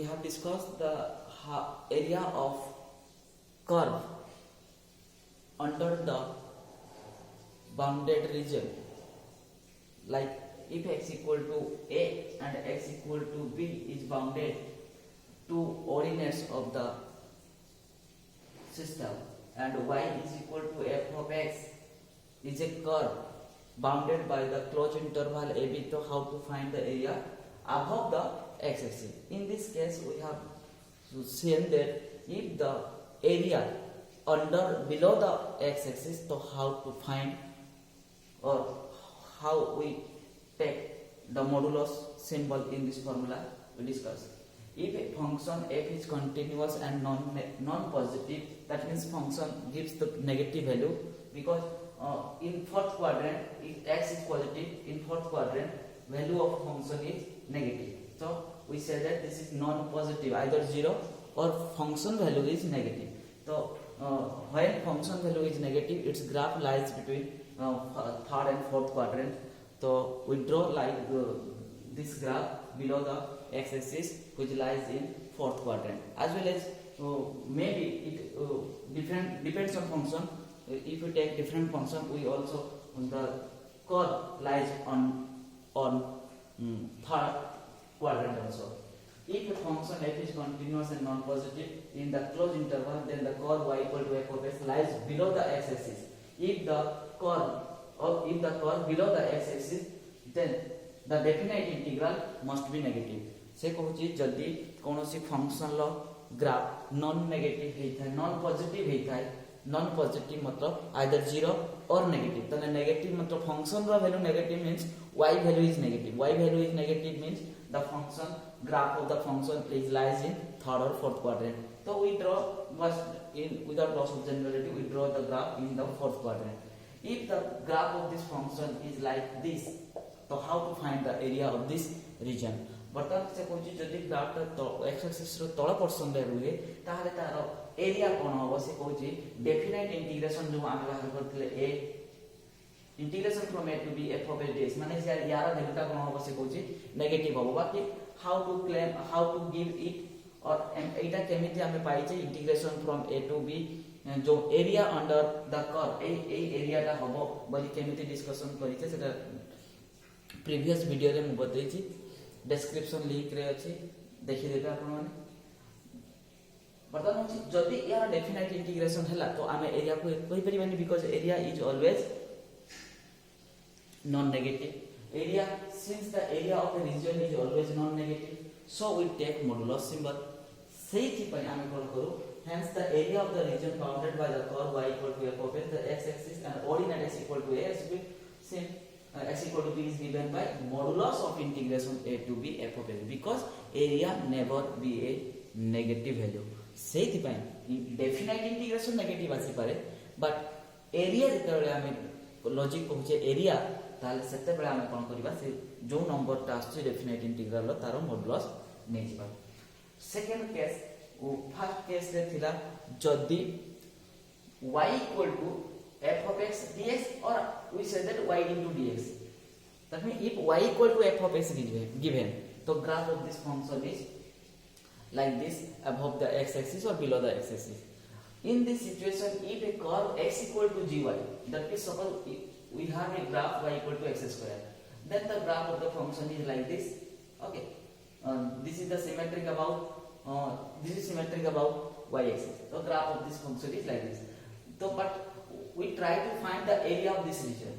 we have discussed the area of curve under the bounded region, like if x equal to a and x equal to b is bounded to ordinates of the system, and y is equal to f of x is a curve bounded by the closed interval ab. So how to find the area above the x-axis? In this case, we have seen that if the area below the x-axis, so how to find, or how we take the modulus symbol in this formula we discuss. If a function f is continuous and non-positive, that means function gives the negative value, because in fourth quadrant, if x is positive, in fourth quadrant value of function is negative. So we say that this is non-positive, either 0 or function value is negative. So when function value is negative, its graph lies between third and fourth quadrant. So we draw like this graph below the x-axis, which lies in fourth quadrant, as well as maybe it depends on function. If we take different function, we also the curve lies on third quadrant also. If a function f is continuous and non-positive in the closed interval, then the curve y equal to f of x lies below the x-axis. If the curve below the x-axis, then the definite integral must be negative. से कहूची जदि कोनोसी function लो graph non negative हेता है, non positive हेता है, non positive मतलब either 0 और negative, तने नेगेटिव मतलब फंक्शन रो value negative means y value is negative. Y value is negative means the function graph of the function lies in third or fourth quadrant. So we draw without loss of generality, we draw the graph in the fourth quadrant. If the graph of this function is like this, so how to find the area of this region? बर्तमान से कोची जदि graph तो x axis रो तळ portion रे रुहे, ताहाले तारो area कोन होबो से Kochi definite integration जो आमे बाहर करथिले a integration from a to b f of a ds, माने यार यार वैल्यूटा कोन होबो से कोची नेगेटिव होबो, बाकी how to claim, how to give it, और एटा केमिति आमे पाई जे integration from a to b जो एरिया अंडर द कर्व ए एरियाटा होबो बली केमिति डिस्कशन करी छे, सेटा प्रीवियस वीडियो रे मु बतै छी, डिस्क्रिप्शन लिंक रे अछि, देखि देबे आपण माने। बर्तमान जदि यार डेफिनाइट इंटीग्रेशन हैला तो आमे एरिया को कहि परिबानी, because area is always non negative area, since the area of the region is always non negative, so we take modulus symbol. सेहि पय आमे कोन करू, hence the area of the region bounded by the curve y equal to f of x, the x axis and ordinate x equal to a, as we say x equal to b is given by modulus of integration a to b f of x, because area never be a negative value. सेहि पय definite integration negative आसी पारे, but area जेतेबेले आमे logic कहूचे area, ताले सेतेबेले आमे कोन करबा, से जो number ता आछे डेफिनाइट इंटीग्रल रो तारो मॉडुलस नै जिबा। सेकंड केस, फर्स्ट केस रे थिला जदि y equal to f of x dx, or we say that y into dx, that means if y equal to f of x is given, so graph of this function is like this, above the x axis or below the x axis. In this situation, if a curve x equal to gy, that is suppose we have a graph y equal to x square, then the graph of the function is like this. Okay, this is the symmetric about y axis, so graph of this function is like this. So but we try to find the area of this region,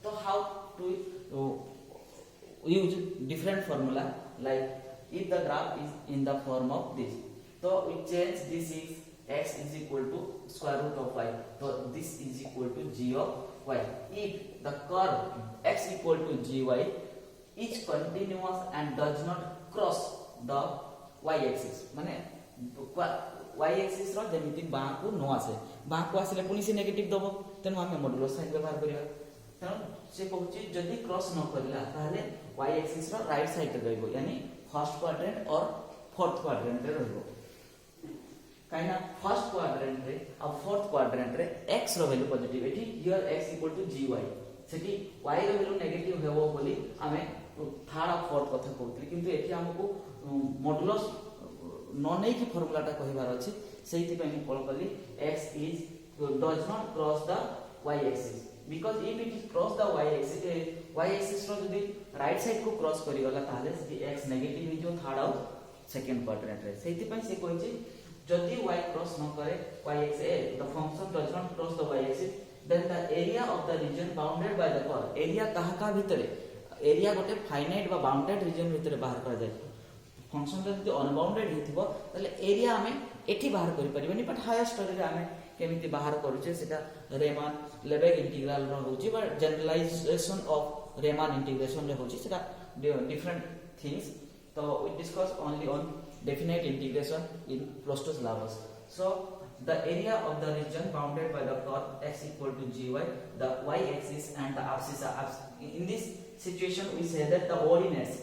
so how to use different formula, like if the graph is in the form of this, so we change this is x is equal to square root of y, so this is equal to g of y. If the curve x equal to gy is continuous and does not cross the y axis, माने y axis रो जेमिति Baku no आसे, Baku आसिले पुनी से negative दबो, तेनु हम modulus sign व्यवहार करिया। तेनु से कहूची जदि क्रॉस न करला ताले y axis रो राइट साइड रे रहबो, यानी फर्स्ट क्वाड्रेंट और फोर्थ क्वाड्रेंट रे रहबो। काइना फर्स्ट क्वाड्रेंट रे और फोर्थ क्वाड्रेंट रे x रो वैल्यू पॉजिटिव, एठी here x equal to gy, सेठी y रो वैल्यू नेगेटिव हेबो बोली आमे थर्ड और फोर्थ कथा कहते किंतु एठी हमको मॉडुलस न नै कि फार्मूलाटा कहिबार अछि सेहि पय हम कॉल करली x is does not cross the y axis because if it is cross the y axis रो जदी राइट साइड को क्रॉस करि गला ताले से x नेगेटिव हो जो थर्ड और सेकंड क्वाड्रेंट रे सेहि पय से कहै छै जदी y क्रॉस न करे y axis the function does not cross the y axis then the area of the region bounded by the curve area कहा का भितरे एरिया गोटे फाइनाइट बा बाउंडेड रीजन भितरे बाहर करा जाय फंक्शन जदी अनबाउंडेड हिथिबो तले एरिया हमें एठी बाहर करि परिबनी बट हायर स्टडी रे हमें केमिति बाहर करूचे सेटा रेमान लेबेग इंटीग्रल रो होची but generalization of Riemann integration रे होची सेटा डिफरेंट थिंग्स तो we discuss only on definite integration in plus 2 syllabus so the area of the region bounded by the curve x equal to gy the y axis and the abscissa in this situation we say that the ordinates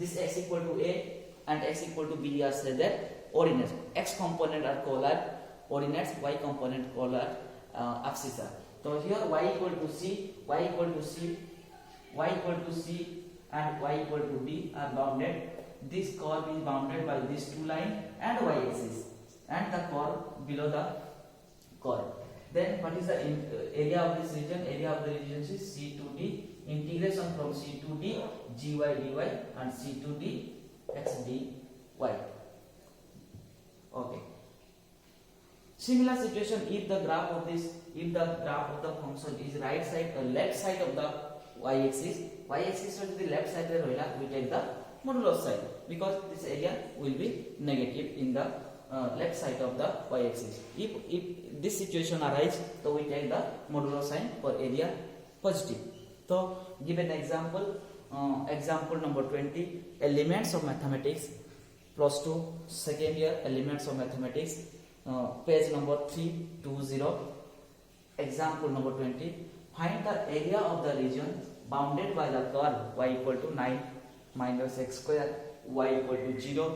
this x equal to a and x equal to b are say that ordinates x component are called ordinates y component called abscissa so here y equal to c y equal to c y equal to c and y equal to b are bounded this curve is bounded by these two lines and y axis and the curve below the curve then what is the area of this region area of the region is c to d integration from c to d gy dy and c to d x dy okay similar situation if the graph of the function is right side or left side of the y axis so the left side re roila we take the modulus side because this area will be negative in the left side of the y axis if this situation arise so we take the modulo sign for area positive so give an example example number 20 elements of mathematics plus 2 second year elements of mathematics page number 320 example number 20 find the area of the region bounded by the curve y equal to 9 minus x square y equal to 0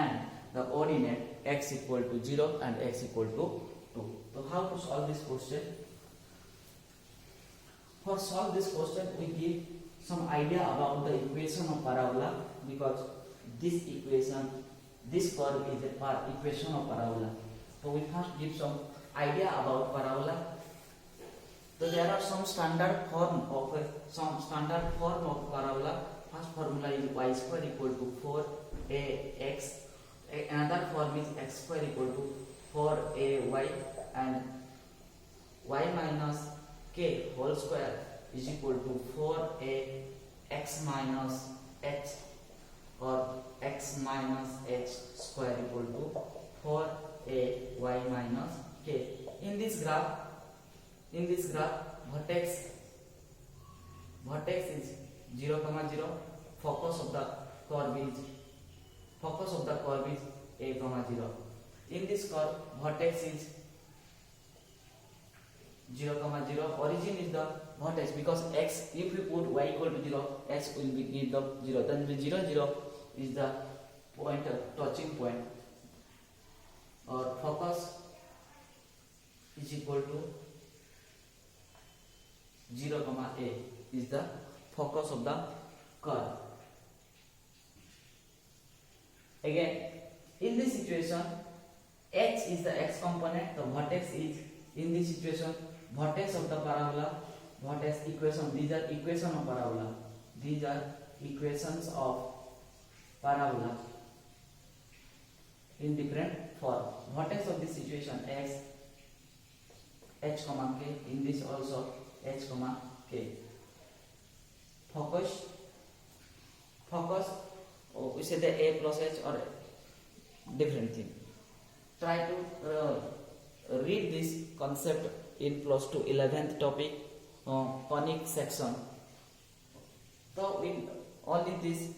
and the ordinate x equal to 0 and x equal to 2. So how to solve this question? For solve this question we give some idea about the equation of parabola because this equation this curve is a equation of parabola. So we first give some idea about parabola. So there are some standard form of parabola. First formula is y square equal to 4ax. Another form is x square equal to 4ay and y minus k whole square is equal to 4ax minus h or x minus h square equal to 4ay minus k. In this graph vertex is 0, 0. Focus of the curve is a, 0. In this curve, vertex is 0, 0. Origin is the vertex because x, if we put y equal to 0, x will be give the 0. Then the 0, 0 is the point, touching point. Or focus is equal to 0, a is the focus of the curve. Again, in this situation, h is the x component, the vertex is in this situation, vertex of the parabola, vertex equation, these are equation of parabola, these are equations of parabola in different form. Vertex of this situation x, h comma k, in this also h comma k. Focus, we say the a plus h or different thing. Try to read this concept in plus 2 11th topic conic section. So we only this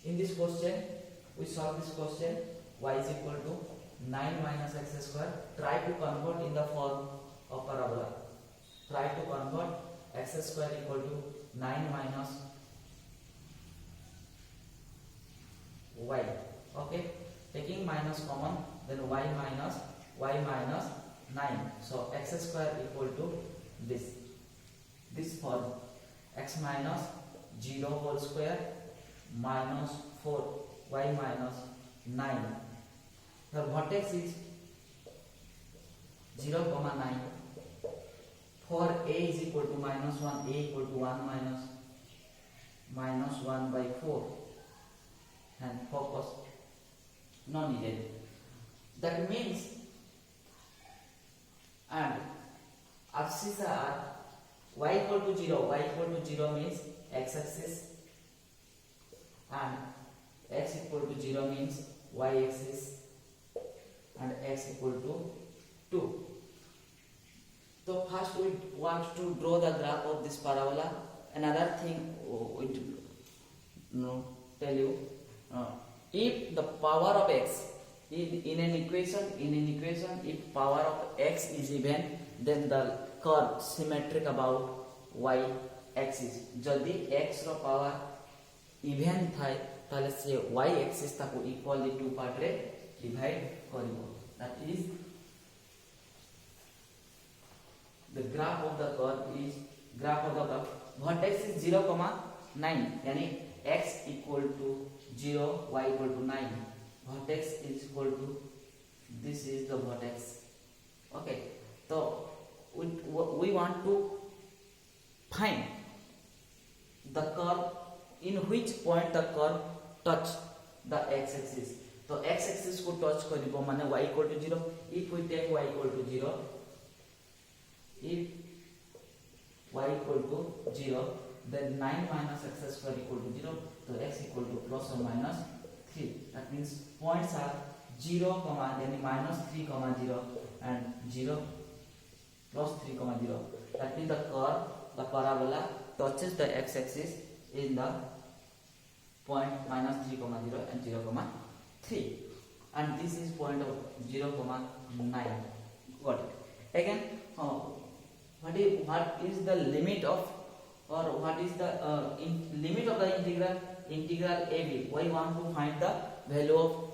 in this question we solve this question y is equal to 9 minus x square. Try to convert in the form of parabola. Try to convert x square equal to 9 minus y. Okay, taking minus common, then y minus 9. So x square equal to this. this form x minus 0 whole square minus 4 y minus 9. The vertex is 0, 9. For a is equal to minus 1, a equal to 1 minus 1 by 4, and focus not needed. That means, and axes are y equal to 0. Y equal to 0 means x axis, and x equal to 0 means y axis, and x equal to 2. So first we want to draw the graph of this parabola. Another thing we tell you, if the power of x in an equation, if power of x is even, then the curve symmetric about y axis. Jodi x ro power even थाए ताले से y axis ताको equally two part रे divide करिवो. That is, the graph of the curve is, graph of the curve vertex is 0, 9, यानी x equal to 0, y equal to 9. Vertex is equal to, this is the vertex. Okay, so we want to find the curve in which point the curve touch the x axis. तो x axis को touch करिवो माने y equal to 0. If we take y equal to 0, if y equal to 0, then 9 minus x square equal to 0, so x equal to plus or minus 3. That means points are 0, then minus 3, 0, and 0 plus 3, 0. That means the curve, the parabola touches the x axis in the point minus 3, 0, and 0, 3. And this is point of 0, 9. Got it. Again, what is the limit of, or what is the limit of the integral AB? We want to find the value of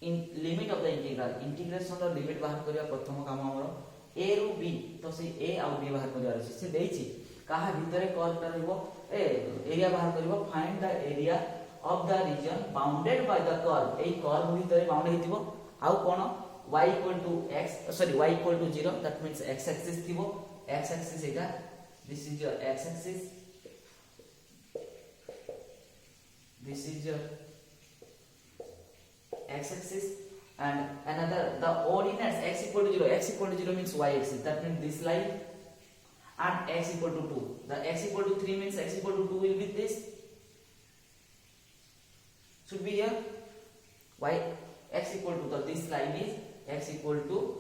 limit of the integral. Integration row limit बाहर करिया प्रथम काम हमरो a row b, तो से a uh b बाहर करिया अछि से देछि काहा भितरे कर्व ता रहबो ए एरिया बाहर करिवो. Find the area of the region bounded by the curve. ए कर्व भितरे बाउंड हेतिबो आउ कोन y equal to x, sorry, y equal to 0. That means x axis थिबो. X axis Etah, this is your x axis, this is your x axis, and another, the ordinates x equal to 0. X equal to 0 means y axis. That means this line, and x equal to 2. The x equal to 3 means x equal to 2 will be this, should be here. Y x equal to, the this line is x equal to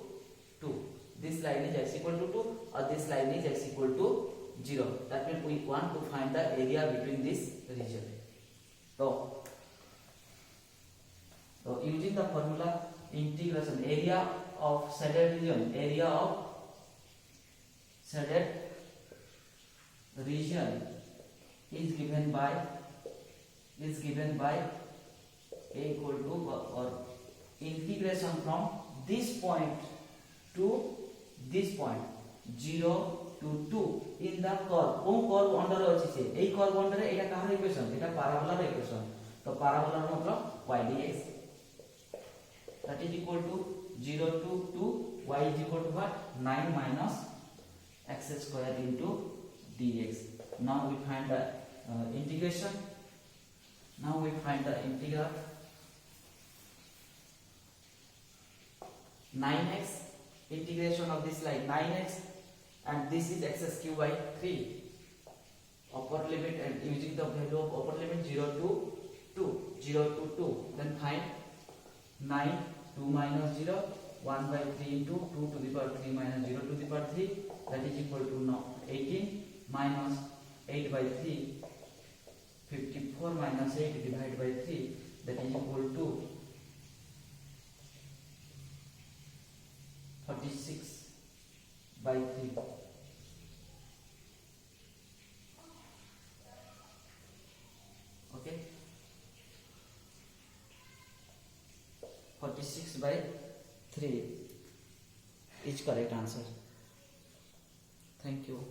2. This line is x equal to 2, or this line is x equal to 0. That means we want to find the area between this region. So using the formula integration, area of shaded region, area of shaded region is given by a equal to, or integration from this point to this point, 0 to 2 in the curve. Cone curve under अछि से एई curve under एटा काहर equation, एटा parabola रे equation. तो parabola रो मतलब y dx, that is equal to 0 to 2, y is equal to what, 9 minus x square into dx. Now we find the integration. Now we find the integral. 9x, integration of this line 9x, and this is x cube by 3, upper limit, and using the value of upper limit 0 to 2, then find 9, 2 minus 0, 1 by 3 into 2 to the power 3 minus 0 to the power 3, that is equal to now 18 minus 8 by 3, 54 minus 8 divided by 3, that is equal to 46 by 3. Okay, 46 by 3 is correct answer. Thank you.